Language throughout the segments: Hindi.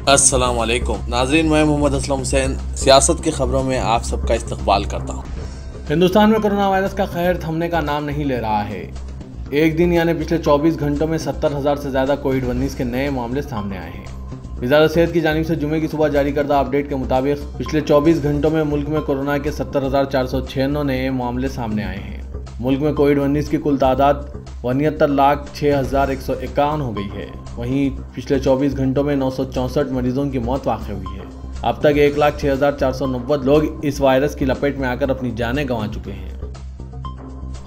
अस्सलाम वालेकुम नाज़रीन, मैं मोहम्मद असलम हुसैन सियासत की खबरों में आप सबका इस्तकबाल करता हूँ। हिंदुस्तान में कोरोना वायरस का कहर थमने का नाम नहीं ले रहा है। एक दिन यानी पिछले 24 घंटों में 70,000 से ज़्यादा कोविड-19 के नए मामले सामने आए हैं। वज़ारत सेहत की जानिब से जुमे की सुबह जारी करदा अपडेट के मुताबिक पिछले 24 घंटों में मुल्क में कोरोना के 70,496 नए मामले सामने आए हैं। मुल्क में कोविड-19 की कुल तादाद 72,06,151 हो गई है। वहीं पिछले 24 घंटों में 964 मरीजों की मौत वाक़ हुई है। अब तक 1,06,490 लोग इस वायरस की लपेट में आकर अपनी जानें गंवा चुके हैं।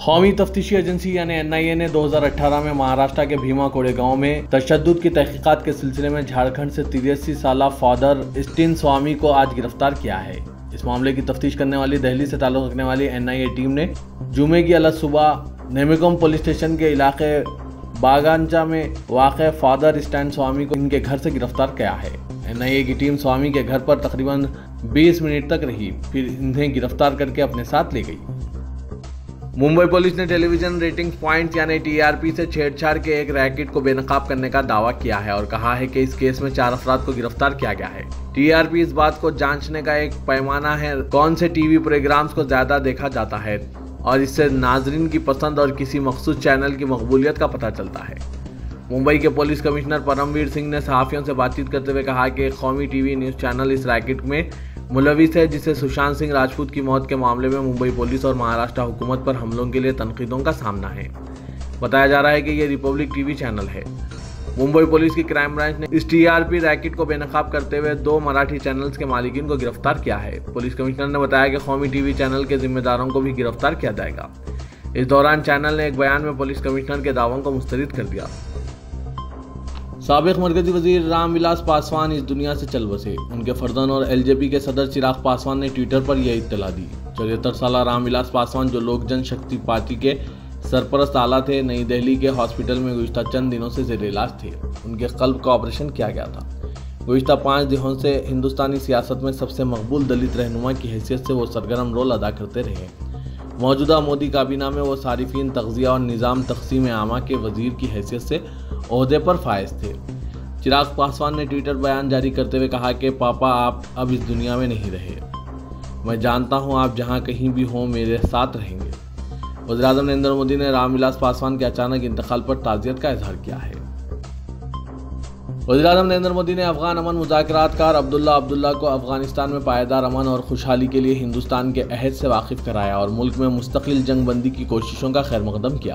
कौमी तफ्तीशी एजेंसी यानी NIA ने 2018 में महाराष्ट्र के भीमा कोरेगांव में तशद्दुद की तहकीकात के सिलसिले में झारखंड से 83 साला फादर स्टीन स्वामी को आज गिरफ्तार किया है। इस मामले की तफ्तीश करने वाली दिल्ली से ताल्लुक़ रखने वाली NIA टीम ने जुमे की अलग सुबह नेमिकोम पुलिस स्टेशन के इलाके बागांचा में वाक़ फादर स्टैन स्वामी को इनके घर से गिरफ्तार किया है। NIA की टीम स्वामी के घर पर तकरीबन 20 मिनट तक रही, फिर इन्हें गिरफ्तार करके अपने साथ ले गई। मुंबई पुलिस ने टेलीविजन रेटिंग पॉइंट्स यानी TRP से छेड़छाड़ के एक रैकेट को बेनकाब करने का दावा किया है और कहा है कि इस केस में 4 अफराद को गिरफ्तार किया गया है। TRP इस बात को जांचने का एक पैमाना है कौन से टीवी प्रोग्राम्स को ज्यादा देखा जाता है और इससे नाजरीन की पसंद और किसी मखसूस चैनल की मकबूलियत का पता चलता है। मुंबई के पुलिस कमिश्नर परमवीर सिंह ने सहाफ़ियों से बातचीत करते हुए कहा कि कौमी टीवी न्यूज़ चैनल इस रैकेट में मुलविस है जिससे सुशांत सिंह राजपूत की मौत के मामले में मुंबई पुलिस और महाराष्ट्र हुकूमत पर हमलों के लिए तनकीदों का सामना है। बताया जा रहा है कि ये रिपब्लिक टीवी चैनल है। मुंबई पुलिस की क्राइम ब्रांच ने इस TRP रैकेट को बेनकाब करते हुए 2 मराठी चैनल्स के मालिकीन को गिरफ्तार किया है। पुलिस कमिश्नर ने बताया कि कौमी टीवी चैनल के जिम्मेदारों को भी गिरफ्तार किया जाएगा। इस दौरान चैनल ने एक बयान में पुलिस कमिश्नर के दावों को मुस्तरद कर दिया। साबिक मरकजी वजीर रामविलास पासवान इस दुनिया से चल बसे। उनके फर्जंद और LJP के सदर चिराग पासवान ने ट्विटर पर यह इत्तला दी। 74 साला रामविलास पासवान जो लोक जनशक्ति पार्टी के सरपरस्त आला थे, नई दिल्ली के हॉस्पिटल में गुज़िश्ता चंद दिनों से ज़ेर इलाज थे। उनके क़ल्ब का ऑपरेशन किया गया था। गुज़िश्ता 5 दिनों से हिंदुस्तानी सियासत में सबसे मकबूल दलित रहनुमा की हैसियत से वो सरगर्म रोल अदा करते रहे। मौजूदा मोदी काबीना में वो सारिफीन तग़ज़िया और निज़ाम तक़सीम आमा के वज़ीर की हैसियत से ओहदे पर फायज थे। चिराग पासवान ने ट्विटर बयान जारी करते हुए कहा कि पापा आप अब इस दुनिया में नहीं रहे। मैं जानता हूँ आप जहाँ कहीं भी हों मेरे साथ रहेंगे। वज़ीर-ए-आज़म नरेंद्र मोदी ने रामविलास पासवान के अचानक इंतकाल पर ताज़ियत का इजहार किया है। वज़ीर-ए-आज़म नरेंद्र मोदी ने अफगान अमन मुज़ाकरातकार अब्दुल्ला को अफगानिस्तान में पायदार अमन और खुशहाली के लिए हिंदुस्तान के अहद से वाकिफ़ कराया और मुल्क में मुस्तकिल जंग बंदी की कोशिशों का खैर मकदम किया।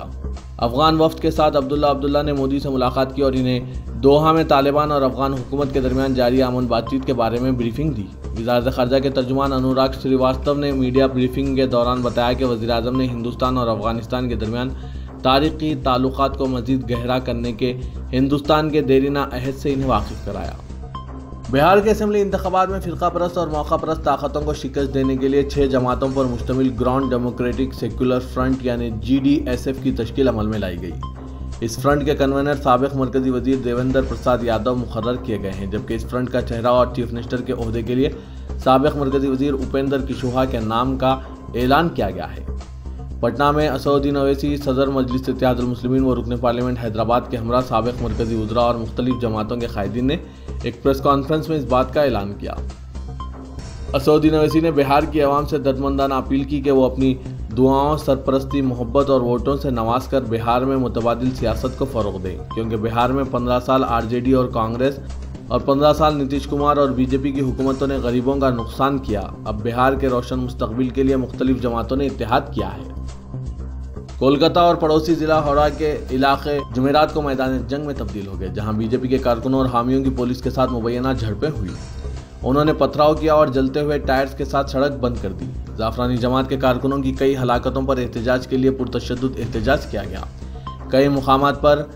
अफगान वफ्द के साथ अब्दुल्ला ने मोदी से मुलाकात की और इन्हें दोहा में तालिबान और अफगान हुकूमत के दरमियान जारी अमन बातचीत के बारे में ब्रीफिंग दी। वज़ारत ख़ारजा के तर्जुमान अनुराग श्रीवास्तव ने मीडिया ब्रीफिंग के दौरान बताया कि वज़ीर-ए-आज़म ने हिंदुस्तान और अफगानिस्तान के दरमियान तारीख़ी ताल्लुक़ात को मज़ीद गहरा करने के हिंदुस्तान के देरीना अहद से इन्हें वाकिफ़ कराया। बिहार के असेंबली इंतख़ाबात में फ़िरक़ा परस्त और मौका परस्त ताकतों को शिकस्त देने के लिए 6 जमातों पर मुश्तमिल ग्राउंड डेमोक्रेटिक सेक्युलर फ्रंट यानी GDSF की तश्कील अमल में लाई गई। इस फ्रंट के कन्वीनर साबिक़ मरकज़ी वज़ीर देवेंद्र प्रसाद यादव मुकर्रर किए गए हैं, जबकि इस फ्रंट का चेहरा और चीफ मिनिस्टर के ओहदे के लिए साबिक़ मरकज़ी वज़ीर उपेंद्र कुशवाहा के नाम का ऐलान किया गया है। पटना में असदुद्दीन ओवैसी, सदर मजलिस इत्तेहादुल मुस्लिमीन व रुकन पार्लियामेंट हैदराबाद के हमरा साबिक़ मरकज़ी वज़रा और मुख्तलिफ जमातों के कायदीन ने एक प्रेस कॉन्फ्रेंस में इस बात का ऐलान किया। असदुद्दीन ओवैसी ने बिहार की आवाम से दर्दमंदाना अपील की कि वो अपनी दुआओं, सरपरस्ती, मोहब्बत और वोटों से नवाज कर बिहार में मुतबादिल सियासत को फ़रोग़ दें, क्योंकि बिहार में 15 साल RJD और कांग्रेस और 15 साल नीतीश कुमार और BJP की हुकूमतों ने गरीबों का नुकसान किया। अब बिहार के रोशन मुस्तकबिल के लिए मुख्तलिफ जमातों ने इत्तेहाद किया है। कोलकाता और पड़ोसी जिला हौरा के इलाके जुमेरात को मैदान जंग में तब्दील हो गए, जहां BJP के कारकुनों और हामियों की पुलिस के साथ मुबैना झड़पें हुई। उन्होंने पथराव किया और जलते हुए टायर्स के साथ सड़क बंद कर दी। जाफरानी जमात के कारकुनों की कई हलाकतों पर एहतजाज के लिए पुरतशद्दुद एहतजाज किया गया। कई मुकामात पर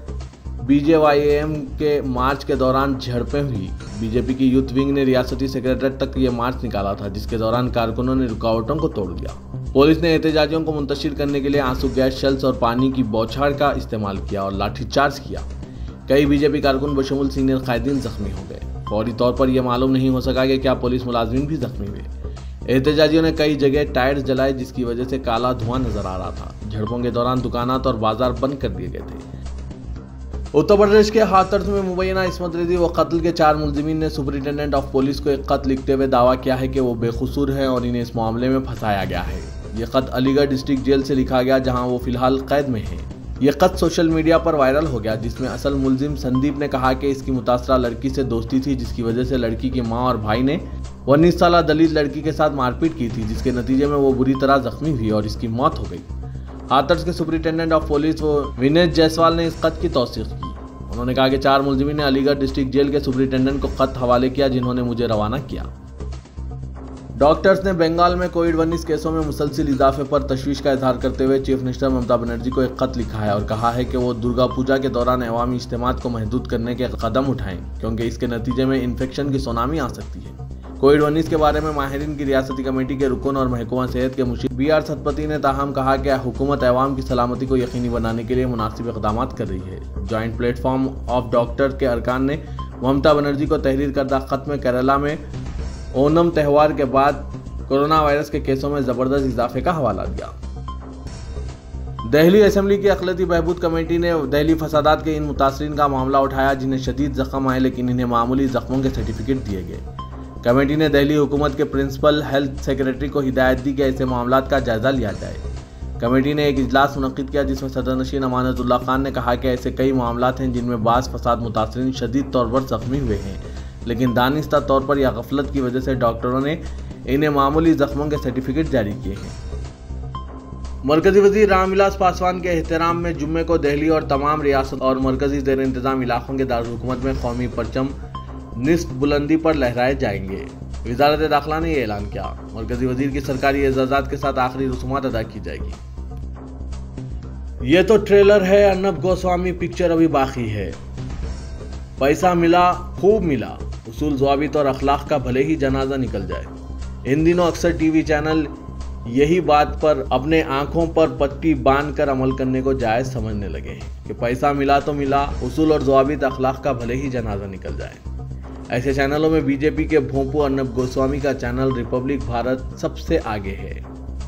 BJYM के मार्च के दौरान झड़पें हुई। BJP की यूथ विंग ने रियासती सेक्रेटरीट तक ये मार्च निकाला था, जिसके दौरान कारकुनों ने रुकावटों को तोड़ दिया। पुलिस ने एहतजाजियों को मुंतशिर करने के लिए आंसू गैस शेल्स और पानी की बौछार का इस्तेमाल किया और लाठीचार्ज किया। कई BJP कारकुन बशमूल सीनियर कायदीन जख्मी हो गए। फौरी तौर पर यह मालूम नहीं हो सका कि क्या पुलिस मुलाजिमीन भी जख्मी हुए। एहतजाजियों ने कई जगह टायर्स जलाए, जिसकी वजह से काला धुआं नजर आ रहा था। झड़पों के दौरान दुकानात और बाजार बंद कर दिए गए थे। उत्तर प्रदेश के हाथरस में मुबैना इस्मत रेजी व कत्ल के 4 मुलजिमीन ने सुपरिटेंडेंट ऑफ पुलिस को एक खत लिखते हुए दावा किया है कि वो बेकसूर हैं और इन्हें इस मामले में फंसाया गया है। ये खत अलीगढ़ डिस्ट्रिक्ट जेल से लिखा गया, जहां वो फिलहाल कैद में हैं। ये खत सोशल मीडिया पर वायरल हो गया, जिसमें असल मुलजिम संदीप ने कहा कि इसकी मुतासरा लड़की से दोस्ती थी, जिसकी वजह से लड़की की मां और भाई ने 19 साल दलित लड़की के साथ मारपीट की थी, जिसके नतीजे में वो बुरी तरह जख्मी हुई और इसकी मौत हो गई। हाथरस के superintendent of police Vinesh Jaiswal ने इस खत की तौसीक की। उन्होंने कहा कि 4 मुलजिमीन ने अलीगढ़ डिस्ट्रिक्ट जेल के सुपरिटेंडेंट को खत हवाले किया, जिन्होंने मुझे रवाना किया। डॉक्टर्स ने बंगाल में कोविड-19 केसों में मुसलसिल इजाफे पर तशवीश का इजहार करते हुए चीफ मिनिस्टर ममता बनर्जी को एक खत लिखा है और कहा है कि वो दुर्गा पूजा के दौरान अवामी इज्तिमात को महदूद करने के कदम उठाएं, क्योंकि इसके नतीजे में इन्फेक्शन की सुनामी आ सकती है। कोविड-19 के बारे में माहिरीन की रियासती कमेटी के रुकन और महकमा सेहत के मुशीर BR सतपति ने ताहम कहा कि हुकूमत अवाम की सलामती को यकीनी बनाने के लिए मुनासिब इक़दाम कर रही है। जॉइंट प्लेटफॉर्म ऑफ डॉक्टर के अरकान ने ममता बनर्जी को तहरीर करदा खत में केरला में ओनम त्यौहार के बाद कोरोना वायरस के केसों में जबरदस्त इजाफे का हवाला दिया। दिल्ली असेंबली की अखिलती बहबूद कमेटी ने दिल्ली फसादात के इन मुतासरीन का मामला उठाया, जिन्हें शदीद जख्म आए लेकिन इन्हें मामूली जख्मों के सर्टिफिकेट दिए गए। कमेटी ने दिल्ली हुकूमत के प्रिंसिपल हेल्थ सेक्रेटरी को हिदायत दी कि ऐसे मामलात का जायजा लिया जाए। कमेटी ने एक इजलास मुनक्किद किया, जिसमें सदरनशीन अमानतुल्लाह खान ने कहा कि ऐसे कई मामलात हैं जिनमें बाज़ फसाद मुतासरीन शदीद तौर पर जख्मी हुए हैं, लेकिन दानिस्ता तौर पर या गफलत की वजह से डॉक्टरों ने इन्हें मामूली जख्मों के सर्टिफिकेट जारी किए हैं। मरकजी वजीर रामविलास पासवान के एहतराम में जुम्मे को दिल्ली और तमाम रियासत और मरकजी ज़ेर इंतज़ाम इलाकों के दारुल-हुकूमत में कौमी परचम निस्फ बुलंदी पर लहराए जाएंगे। वज़ारत दाखिला ने यह ऐलान किया। मरकजी वजीर की सरकारी एजाज़ात के साथ आखिरी रसूमात अदा की जाएगी। ये तो ट्रेलर है, अर्नब गोस्वामी पिक्चर अभी बाकी है। पैसा मिला, खूब मिला, उसूल ज़वाबित और अखलाक का भले ही जनाजा निकल जाए। इन दिनों अक्सर टीवी चैनल यही बात पर अपने आंखों पर पट्टी बांध कर अमल करने को जायज़ समझने लगे हैं कि पैसा मिला तो मिला, उसूल और ज़वाबित अखलाक का भले ही जनाजा निकल जाए। ऐसे चैनलों में बीजेपी के भोंपू अर्नब गोस्वामी का चैनल रिपब्लिक भारत सबसे आगे है।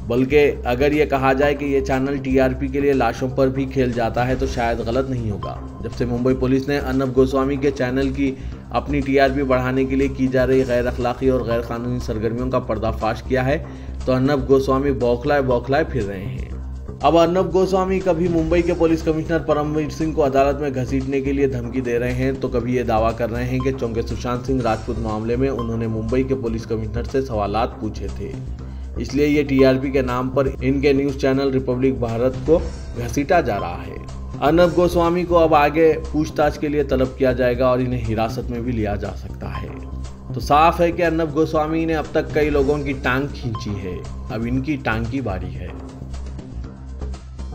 बल्कि अगर ये कहा जाए कि ये चैनल टीआरपी के लिए लाशों पर भी खेल जाता है तो शायद गलत नहीं होगा। जब से मुंबई पुलिस ने अर्नब गोस्वामी के चैनल की अपनी टीआरपी बढ़ाने के लिए की जा रही गैर अखलाकी और गैर कानूनी सरगर्मियों का पर्दाफाश किया है, तो अर्नब गोस्वामी बौखलाए फिर रहे हैं। अब अर्नब गोस्वामी कभी मुंबई के पुलिस कमिश्नर परमवीर सिंह को अदालत में घसीटने के लिए धमकी दे रहे हैं, तो कभी ये दावा कर रहे हैं कि चौंके सुशांत सिंह राजपूत मामले में उन्होंने मुंबई के पुलिस कमिश्नर से सवालात पूछे थे, इसलिए ये टीआरपी के नाम पर इनके न्यूज़ चैनल रिपब्लिक भारत को घसीटा जा रहा है। अर्नब गोस्वामी को अब आगे पूछताछ के लिए तलब किया जाएगा और इन्हें हिरासत में भी लिया जा सकता है। तो साफ है कि अर्नब गोस्वामी ने अब तक कई लोगों की टांग खींची है, अब इनकी टांग की बारी है।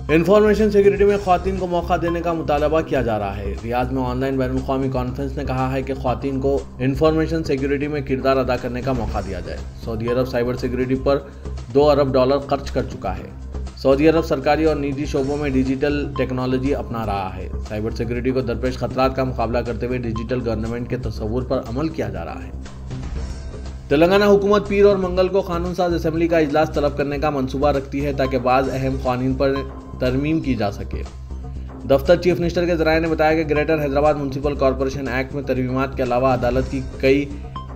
इंफॉर्मेशन सिक्योरिटी में ख्वातीन को मौका देने का मुतालबा किया जा रहा है। रियाद में ऑनलाइन बैनुल अक़वामी कॉन्फ्रेंस ने कहा है कि ख्वातीन को इंफॉर्मेशन सिक्योरिटी में किरदार अदा करने का मौका दिया जाए। सऊदी अरब साइबर सिक्योरिटी पर $2 अरब खर्च कर चुका है। सऊदी अरब सरकारी और निजी शोबों में डिजिटल टेक्नोलॉजी अपना रहा है। साइबर सिक्योरिटी को दरपेश खतरात का मुकाबला करते हुए डिजिटल गवर्नमेंट के तस्वुर पर अमल किया जा रहा है। तेलंगाना हुकूमत पीर और मंगल को कानून साज असेंबली का इजलास तलब करने का मंसूबा रखती है, ताकि बाज़ अहम कानून पर तरमीम की जा सके। दफ्तर चीफ मिनिस्टर के जराये ने बताया कि greater Hyderabad municipal corporation act में तरमीमात के अलावा अदालत की कई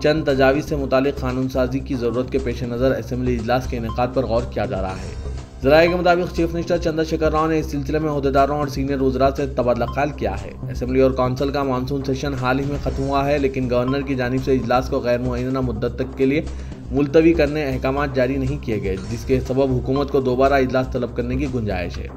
चंद तजावीज़ से मुतालिक कानून साजी की ज़रूरत के पेश नज़र असेंबली इजलास के इनेकाद पर गौर किया जा रहा है। ज़राये के मुताबिक चीफ मिनिस्टर चंद्रशेखर राव ने इस सिलसिले में ओहदेदारों और सीनियर वज़रा से तबादला ख्याल किया है। असेंबली और काउंसिल का मानसून सेशन हाल ही में ख़त्म हुआ है, लेकिन गवर्नर की जानिब से इजलास को गैर मुअय्यना मुद्दत तक के लिए मुलतवी करने अहकाम जारी नहीं किए गए, जिसके सबब हुकूमत को दोबारा इजलास तलब करने की गुंजाइश है।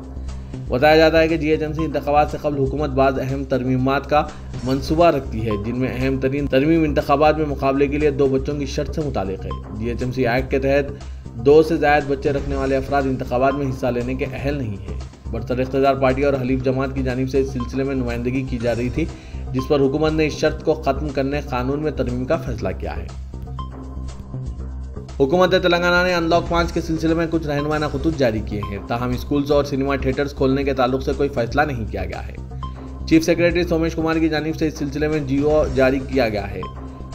बताया जाता है कि जीएचएमसी इंतखाबात से कबल हुकूमत बाज़ अहम तरमीमात का मंसूबा रखती है, जिनमें अहम तरीन तरमीम इंतखाबात में मुकाबले के लिए 2 बच्चों की शर्त से मुतालिक है। जीएचएमसी एक्ट के तहत 2 से ज़ायद बच्चे रखने वाले अफराद इंतखाबात में हिस्सा लेने के अहल नहीं है। बरतर इख्तियार पार्टी और हलीफ जमात की जानिब से इस सिलसिले में नुमाइंदगी की जा रही थी, जिस पर हुकूमत ने इस शर्त को ख़त्म करने कानून में तरमीम का फैसला किया है। हुकूमत तेलंगाना ने अनलॉक 5 के सिलसिले में कुछ रहनुमाना खुतूत जारी किए हैं, ताहम स्कूल्स और सिनेमा थिएटर्स खोलने के ताल्लुक से कोई फैसला नहीं किया गया है। चीफ सेक्रेटरी सोमेश कुमार की जानिब से इस सिलसिले में जीओ जारी किया गया है।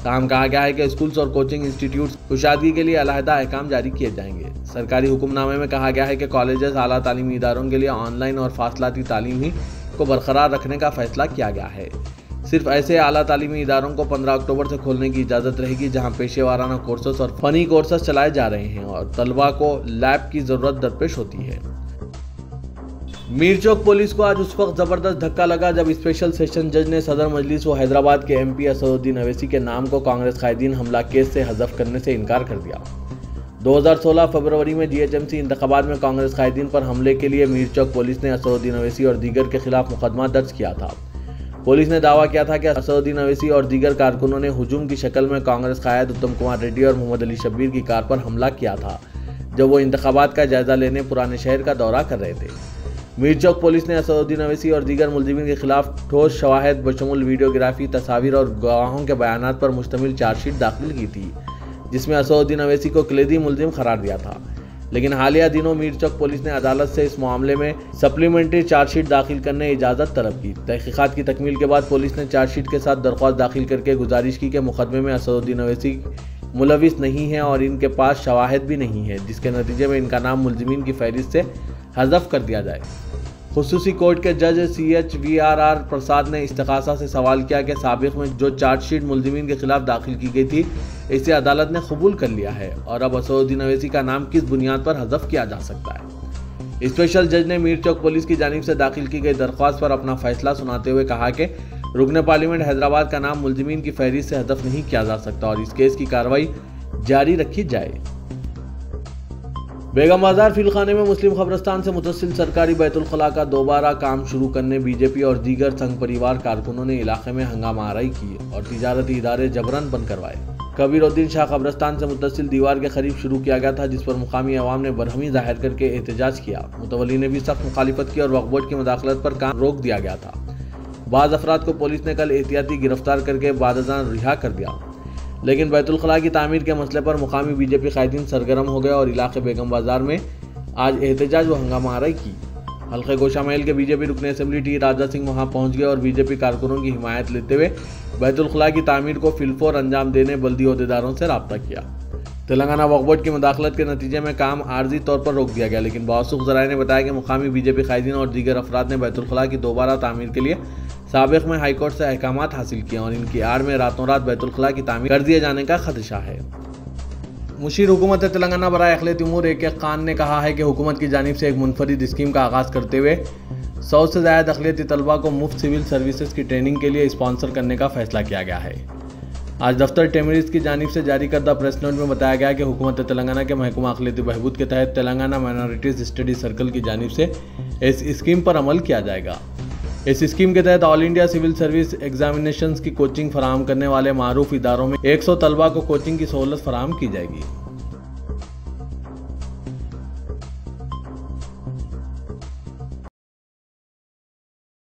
ताहम कहा गया है कि स्कूल्स और कोचिंग इंस्टीट्यूट्स कुशादगी के लिए अलहदा अहकाम जारी किए जाएंगे। सरकारी हुक्मनामे में कहा गया है कि कॉलेजेस, आला तालीमी इदारों के लिए ऑनलाइन और फासलाती तालीम ही को बरकरार रखने का फैसला किया गया है। सिर्फ ऐसे आला तालीमी इदारों को 15 अक्टूबर से खोलने की इजाज़त रहेगी जहां पेशेवाराना कोर्सेस और फनी कोर्सेस चलाए जा रहे हैं और तलबा को लैब की ज़रूरत दरपेश होती है। मीरचौक पुलिस को आज उस वक्त ज़बरदस्त धक्का लगा जब स्पेशल सेशन जज ने सदर मजलिस व हैदराबाद के MP असदुद्दीन अवैसी के नाम को कांग्रेस कायदीन हमला केस से हज़फ करने से इनकार कर दिया। 2016 फरवरी में GHMC इंतखाबात में कांग्रेस कायदीन पर हमले के लिए मीरचौक पुलिस ने असदुद्दीन अवैसी और दीगर के खिलाफ मुकदमा दर्ज किया था। पुलिस ने दावा किया था कि असदुद्दीन अवैसी और दीगर कारकुनों ने हुजूम की शक्ल में कांग्रेस कायद उत्तम कुमार रेड्डी और मोहम्मद अली शब्बीर की कार पर हमला किया था जब वो इंतखाबात का जायजा लेने पुराने शहर का दौरा कर रहे थे। मीरचौक पुलिस ने असदुद्दीन अवैसी और दीगर मुलजिमीन के खिलाफ ठोस शवाहिद बशमुल वीडियोग्राफी, तस्वीर और गवाहों के बयानात पर मुश्तमिल चार्जशीट दाखिल की थी जिसमें असदुद्दीन अवैसी को कलीदी मुलजिम करार दिया था। लेकिन हालिया दिनों मीरचौक पुलिस ने अदालत से इस मामले में सप्लीमेंट्री चार्जशीट दाखिल करने की इजाज़त तलब की। तहकीकात की तकमील के बाद पुलिस ने चार्जशीट के साथ दरख्वास्त दाखिल करके गुजारिश की कि मुकदमे में असदुद्दीन अवैसी मुलविस नहीं है और इनके पास शवाहिद भी नहीं है, जिसके नतीजे में इनका नाम मुलजिमीन की फहरिस्त से हज़फ कर दिया जाए। खुसूसी कोर्ट के जज CHVRR प्रसाद ने इस्तग़ासा से सवाल किया कि साबिक़ में जो चार्जशीट मुलजिमीन के खिलाफ दाखिल की गई थी इसे अदालत ने कबूल कर लिया है और अब असदुद्दीन अवैसी का नाम किस बुनियाद पर हज़फ किया जा सकता है। स्पेशल जज ने मीरचौक पुलिस की जानिब से दाखिल की गई दरख्वास्त पर अपना फैसला सुनाते हुए कहा कि रुकन पार्लियामेंट हैदराबाद का नाम मुलजिमीन की फहरिस्त से हज़फ नहीं किया जा सकता और इस केस की कार्रवाई जारी रखी जाए। बेगम बाजार फिलखाने में मुस्लिम कब्रिस्तान से मुतसिल सरकारी बैतुल खला का दोबारा काम शुरू करने BJP और दीगर संघ परिवार कारकुनों ने इलाके में हंगामा आराई की और तिजारती इदारे जबरन बंद करवाए। कबीरुद्दीन शाह कब्रिस्तान से मुतसिल दीवार के करीब शुरू किया गया था जिस पर मुकामी अवाम ने बरहमी जाहिर करके एहतजाज किया। मुतवल्ली ने भी सख्त मुखालिफत की और वक्फ बोर्ड की मुदाखलत पर काम रोक दिया गया था। बाज़ अफराद को पुलिस ने कल एहतियाती गिरफ्तार करके बादजान रिहा कर दिया, लेकिन बैतुल खला की तामीर के मसले पर मुकामी BJP कायदीन सरगर्म हो गए और इलाके बेगम बाजार में आज एहतजाज व हंगामा आराई की। हल्के गोशा महल के BJP रुकन असेंबली T राजा सिंह वहां पहुंच गए और BJP कारकुनों की हिमायत लेते हुए बैतुल खला की तामीर को फिलफोर अंजाम देने बल्दी अहदेदारों से रब्ता किया। तेलंगाना वक्फ बोर्ड की मुदाखलत के नतीजे में काम आर्जी तौर पर रोक दिया गया, लेकिन बावसूख ज़राए ने बताया कि मुकामी BJP कायदीन और दीगर अफराद ने बैतुल खला की दोबारा तामीर के लिए साबिक़ में हाईकोर्ट से अहकामात हासिल किए और इनकी आड़ में रातों रात बैतुल खला की तामीर कर दिए जाने का खदशा है। मुशीर हुकूमत तेलंगाना बराए अखिलती उमूर AK खान ने कहा है कि हुकूमत की जानिब से एक मुनफरिद स्कीम का आगाज़ करते हुए 100 से ज़्यादा अखिलती तलबा को मुफ्त सिविल सर्विसेज की ट्रेनिंग के लिए स्पॉन्सर करने का फैसला किया गया है। आज दफ्तर टेमरिस की जानिब से जारी करदा प्रेस नोट में बताया गया कि हुकूमत तेलंगाना के महकमा अखिलती बहबूद के तहत तेलंगाना माइनॉरिटीज़ स्टडी सर्कल की जानिब से इस स्कीम पर अमल किया जाएगा। इस स्कीम के तहत all India civil service examinations की कोचिंग फराहम करने वाले मारूफ इदारों में 100 तलबा को कोचिंग की सहूलत फराहम की जाएगी।